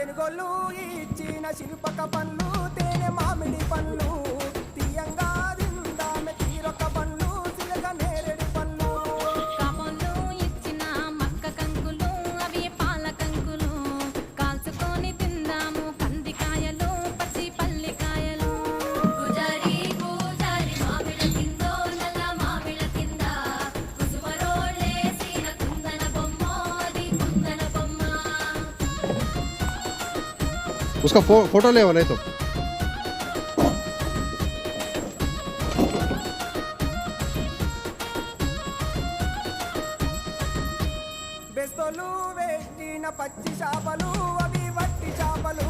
తెనుగోళ్ళు ఇచ్చిన శిల్పక పండ్లు తేనె మామిడి పండ్లు తీయంగా తిందామె తీరొక్క పండ్లు చిలక నేరేడు పండ్లు కాపోళ్ళు ఇచ్చిన మక్క కంకులు అవి పాల కంకులు కాల్చుకొని తిందాము కందికాయలు పచ్చి పల్లికాయలు గుజారి గుజారి మామిడ కిందో నల్ల మామిడ కింద కుసుమరోళ్ళేసిన కుందన బొమ్మ అది కుందన బొమ్మ उसका फोटो ले नहीं तो బెస్తోలు పెట్టిన పచ్చి చేపలు అవి వట్టి చేపలు